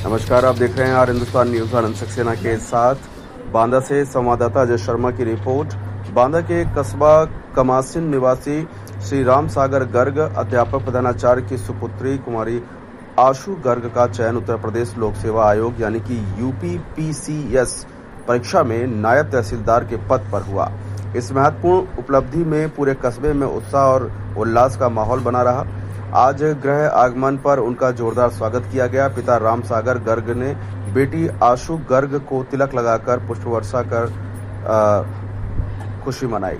नमस्कार, आप देख रहे हैं आर हिंदुस्तान न्यूज। आनंद सक्सेना के साथ बांदा से संवाददाता अजय शर्मा की रिपोर्ट। बांदा के कस्बा कमासिन निवासी श्री राम सागर गर्ग अध्यापक प्रधानाचार्य की सुपुत्री कुमारी आशु गर्ग का चयन उत्तर प्रदेश लोक सेवा आयोग यानी कि यूपीपीसीएस परीक्षा में नायब तहसीलदार के पद पर हुआ। इस महत्वपूर्ण उपलब्धि में पूरे कस्बे में उत्साह और उल्लास का माहौल बना रहा। आज गृह आगमन पर उनका जोरदार स्वागत किया गया। पिता राम सागर गर्ग ने बेटी आशु गर्ग को तिलक लगाकर पुष्प वर्षा कर खुशी मनाई।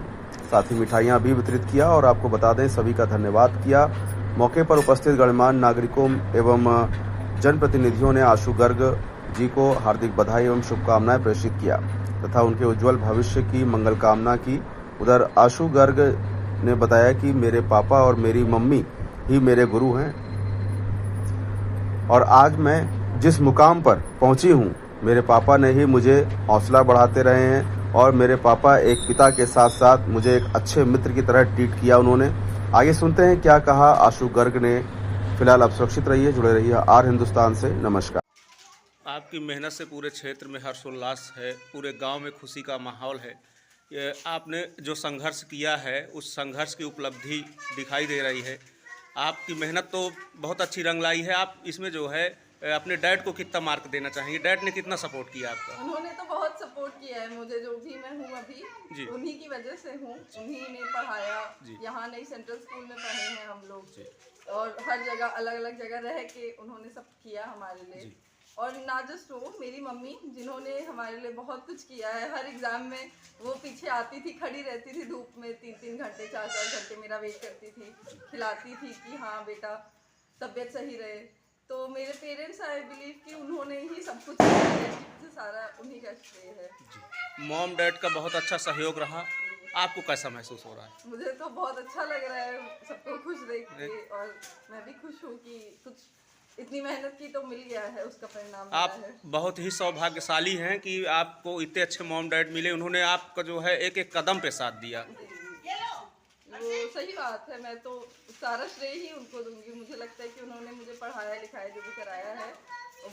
साथ ही मिठाइयां भी वितरित किया और आपको बता दें सभी का धन्यवाद किया। मौके पर उपस्थित गणमान्य नागरिकों एवं जनप्रतिनिधियों ने आशु गर्ग जी को हार्दिक बधाई एवं शुभकामनाएं प्रेषित किया तथा उनके उज्जवल भविष्य की मंगल कामना की। उधर आशु गर्ग ने बताया कि मेरे पापा और मेरी मम्मी ही मेरे गुरु हैं और आज मैं जिस मुकाम पर पहुंची हूं, मेरे पापा ने ही मुझे हौसला बढ़ाते रहे हैं और मेरे पापा एक पिता के साथ साथ मुझे एक अच्छे मित्र की तरह ट्रीट किया उन्होंने। आगे सुनते हैं क्या कहा आशु गर्ग ने। फिलहाल आप सुरक्षित रहिए, जुड़े रहिए आर हिंदुस्तान से। नमस्कार। आपकी मेहनत से पूरे क्षेत्र में हर्षोल्लास है, पूरे गांव में खुशी का माहौल है। ये आपने जो संघर्ष किया है उस संघर्ष की उपलब्धि दिखाई दे रही है। आपकी मेहनत तो बहुत अच्छी रंग लाई है। आप इसमें जो है अपने डैड को कितना मार्क देना चाहेंगे? डैड ने कितना सपोर्ट किया आपका? उन्होंने तो बहुत सपोर्ट किया है मुझे, जो भी मैं हूँ अभी जी। उन्हीं की वजह से हूँ। उन्हीं ने पढ़ाया। यहाँ नई सेंट्रल स्कूल में पढ़े हैं हम लोग और हर जगह अलग अलग जगह रह के उन्होंने सब किया हमारे लिए। और ना जस्ट वो, मेरी मम्मी जिन्होंने हमारे लिए बहुत कुछ किया है। हर एग्ज़ाम में वो पीछे आती थी, खड़ी रहती थी धूप में 3-3 घंटे 4-4 घंटे मेरा वेट करती थी, खिलाती थी कि हाँ बेटा तबीयत सही रहे। तो मेरे पेरेंट्स आई बिलीव कि उन्होंने ही सब कुछ किया है, सारा उन्हीं का श्रेय है। मॉम डैड का बहुत अच्छा सहयोग रहा। आपको कैसा महसूस हो रहा है? मुझे तो बहुत अच्छा लग रहा है सबको खुश देख के, और मैं भी खुश हूँ कि कुछ इतनी मेहनत की तो मिल गया है, उसका परिणाम मिला आप है। बहुत ही सौभाग्यशाली हैं कि आपको इतने अच्छे मॉम डैड मिले। उन्होंने आपका जो है एक एक कदम पे साथ दिया। वो सही बात है, मैं तो सारा श्रेय ही उनको दूंगी। मुझे लगता है कि उन्होंने मुझे पढ़ाया लिखाया जो भी कराया है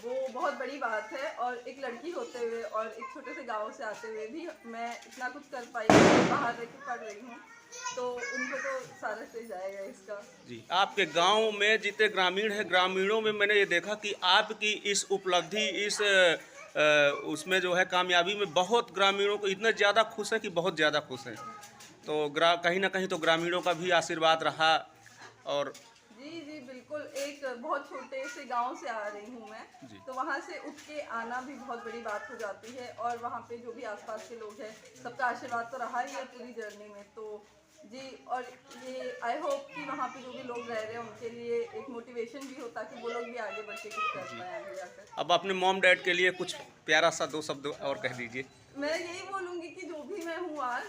वो बहुत बड़ी बात है। और एक लड़की होते हुए और एक छोटे से गांव से आते हुए भी मैं इतना कुछ कर पाई, बाहर रह के पढ़ रही हूँ, तो उनको तो सारा श्रेय जाएगा इसका। जी, आपके गांव में जितने ग्रामीण हैं, ग्रामीणों में मैंने ये देखा कि आपकी इस उपलब्धि, इस उसमें जो है कामयाबी में बहुत ग्रामीणों को इतना ज़्यादा खुश है कि बहुत ज़्यादा खुश हैं। तो कहीं ना कहीं तो ग्रामीणों का भी आशीर्वाद रहा। और जी जी बिल्कुल। एक बहुत छोटे से गांव से आ रही हूँ मैं, तो वहाँ से उठ के आना भी बहुत बड़ी बात हो जाती है। और वहाँ पे जो भी आसपास के लोग हैं सबका आशीर्वाद तो रहा ही है पूरी जर्नी में। तो जी, और ये आई होप कि वहाँ पे जो भी लोग रह रहे हैं उनके लिए एक मोटिवेशन भी हो, ताकि वो लोग भी आगे बढ़ के कुछ कर पाए आगे जाकर। अब अपने मॉम डैड के लिए कुछ प्यारा सा 2 शब्द और कह दीजिए। मैं यही बोलूँगी कि जो भी मैं हूँ आज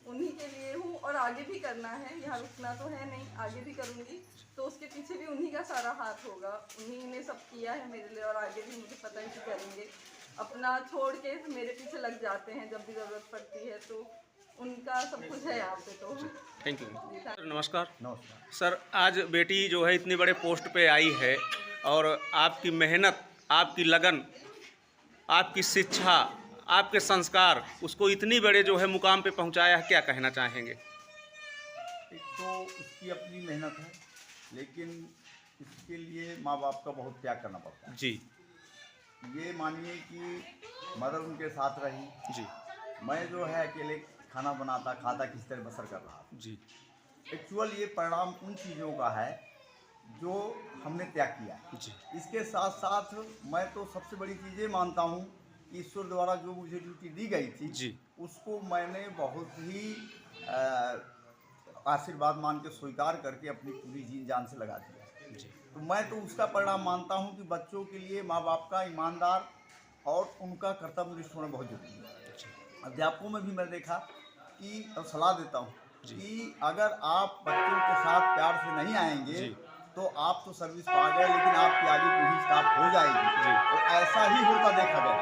उन्हीं के लिए हूँ, और आगे भी करना है। यहाँ रुकना तो है नहीं, आगे भी करूँगी। तो उसके पीछे भी उन्हीं का सारा हाथ होगा। उन्हीं ने सब किया है मेरे लिए और आगे भी मुझे पता है कि करेंगे। अपना छोड़ के मेरे पीछे लग जाते हैं जब भी ज़रूरत पड़ती है, तो उनका सब कुछ है यहाँ पे। तो थैंक यू सर। नमस्कार। नमस्कार सर, आज बेटी जो है इतनी बड़े पोस्ट पे आई है और आपकी मेहनत, आपकी लगन, आपकी शिक्षा, आपके संस्कार उसको इतनी बड़े जो है मुकाम पे पहुंचाया है, क्या कहना चाहेंगे? एक तो उसकी अपनी मेहनत है, लेकिन इसके लिए माँ बाप का बहुत त्याग करना पड़ता है। जी ये मानिए कि मदर उनके साथ रही। जी मैं जो है अकेले खाना बनाता खाता किस तरह बसर कर रहा। जी एक्चुअल ये परिणाम उन चीज़ों का है जो हमने त्याग किया। जी इसके साथ साथ मैं तो सबसे बड़ी चीज़ ये मानता हूँ, ईश्वर द्वारा जो मुझे ड्यूटी दी गई थी जी उसको मैंने बहुत ही आशीर्वाद मान के स्वीकार करके अपनी पूरी जी जान से लगा दिया। जी तो मैं तो उसका परिणाम मानता हूँ कि बच्चों के लिए माँ बाप का ईमानदार और उनका कर्तव्यनिष्ठ होना बहुत जरूरी है। अध्यापकों में भी मैं देखा कि और सलाह देता हूँ कि अगर आप बच्चों के साथ प्यार से नहीं आएंगे तो आप तो सर्विस पा गए, लेकिन आपकी आगे पीढ़ी स्टार्ट हो जाएगी। और ऐसा ही होता देखा गया।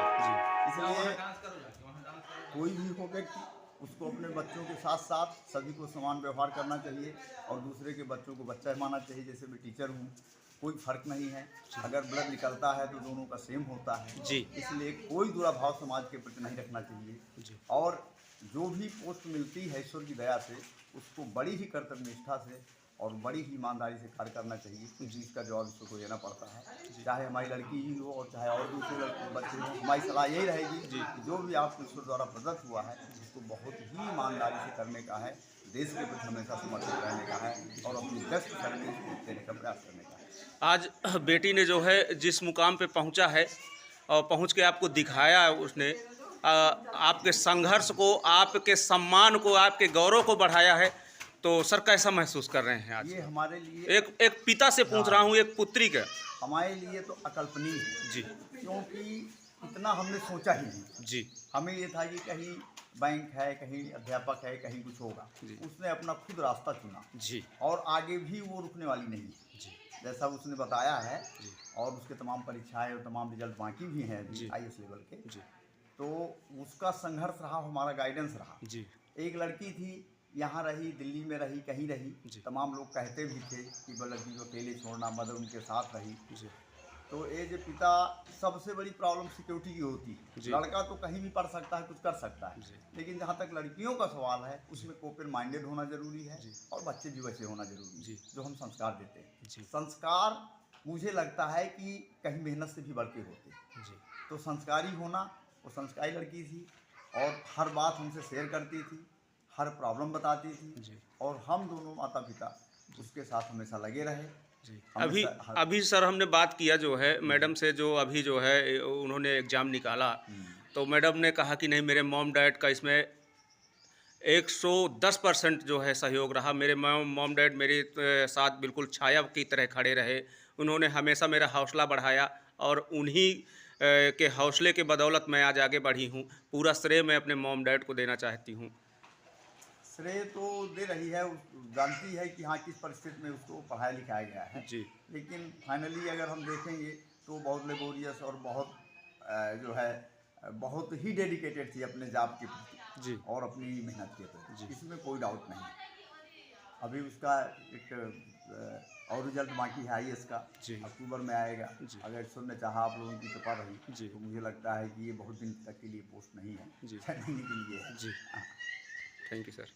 इसलिए कोई भी हो व्यक्ति उसको अपने बच्चों के साथ साथ सभी को समान व्यवहार करना चाहिए और दूसरे के बच्चों को बच्चा मानना चाहिए। जैसे मैं टीचर हूँ कोई फर्क नहीं है। अगर ब्लड निकलता है तो दोनों का सेम होता है जी। इसलिए कोई बुरा भाव समाज के प्रति नहीं रखना चाहिए। जी। और जो भी पोस्ट मिलती है ईश्वर की दया से उसको बड़ी ही कर्तव्य निष्ठा से और बड़ी ही ईमानदारी से कार्य करना चाहिए, क्योंकि इसका जवाब ईश्वर को देना पड़ता है। चाहे हमारी लड़की ही हो और चाहे और दूसरे बच्चे हों, हमारी सलाह यही रहेगी कि जो भी आपको ईश्वर द्वारा प्रदत्त हुआ है उसको बहुत ही ईमानदारी से करने का है, देश के प्रति हमेशा समर्पित रहने का है और अपनी बेस्ट सर्विस देने का प्रयास करने का है। आज बेटी ने जो है जिस मुकाम पे पहुंचा है और पहुंच के आपको दिखाया है, उसने आपके संघर्ष को, आपके सम्मान को, आपके गौरव को बढ़ाया है। तो सर कैसा महसूस कर रहे हैं आज? ये हमारे लिए एक पिता से पूछ रहा हूँ, एक पुत्री का। हमारे लिए तो अकल्पनीय है जी। क्योंकि इतना हमने सोचा ही नहीं। जी। हमें ये था कि कहीं बैंक है, कहीं अध्यापक है, कहीं कुछ होगा। उसने अपना खुद रास्ता चुना जी। और आगे भी वो रुकने वाली नहीं है। जी। जैसा उसने बताया है और उसके तमाम परीक्षाएं और तमाम रिजल्ट बाकी भी हैं IAS लेवल के। जी। तो उसका संघर्ष रहा, हमारा गाइडेंस रहा। जी। एक लड़की थी, यहाँ रही, दिल्ली में रही, कहीं रही। तमाम लोग कहते भी थे कि वो लड़की को अकेले छोड़ना, मदर उनके साथ रही। तो एज ए पिता सबसे बड़ी प्रॉब्लम सिक्योरिटी की होती है। लड़का तो कहीं भी पढ़ सकता है, कुछ कर सकता है, लेकिन जहाँ तक लड़कियों का सवाल है उसमें ओपन माइंडेड होना जरूरी है और बच्चे भी वैसे होना जरूरी है जो हम संस्कार देते हैं। संस्कार मुझे लगता है कि कहीं मेहनत से भी बढ़ के होते हैं। तो संस्कारी होना, वो संस्कारी लड़की थी और हर बात हमसे शेयर करती थी, हर प्रॉब्लम बताती थी और हम दोनों माता पिता उसके साथ हमेशा लगे रहे। अभी सर हमने बात किया जो है मैडम से, जो अभी जो है उन्होंने एग्ज़ाम निकाला, तो मैडम ने कहा कि नहीं, मेरे मॉम डैड का इसमें 110% जो है सहयोग रहा। मेरे मॉम डैड मेरे साथ बिल्कुल छाया की तरह खड़े रहे। उन्होंने हमेशा मेरा हौसला बढ़ाया और उन्हीं के हौसले के बदौलत मैं आज आगे बढ़ी हूँ। पूरा श्रेय मैं अपने मॉम डैड को देना चाहती हूँ। श्रेय तो दे रही है, जानती है कि हाँ किस परिस्थिति में उसको पढ़ाया लिखाया गया है जी। लेकिन फाइनली अगर हम देखेंगे तो बहुत लेबोरियस और बहुत जो है बहुत ही डेडिकेटेड थी अपने जॉब के प्रति और अपनी मेहनत के प्रति, इसमें कोई डाउट नहीं। अभी उसका एक और रिजल्ट बाकी है IAS का, अक्टूबर में आएगा। अगर ईश्वर ने चाहा, आप लोगों की कृपा रही तो मुझे लगता है कि ये बहुत दिन तक के लिए पोस्ट नहीं है, ट्रेनिंग के लिए है। Thank you sir.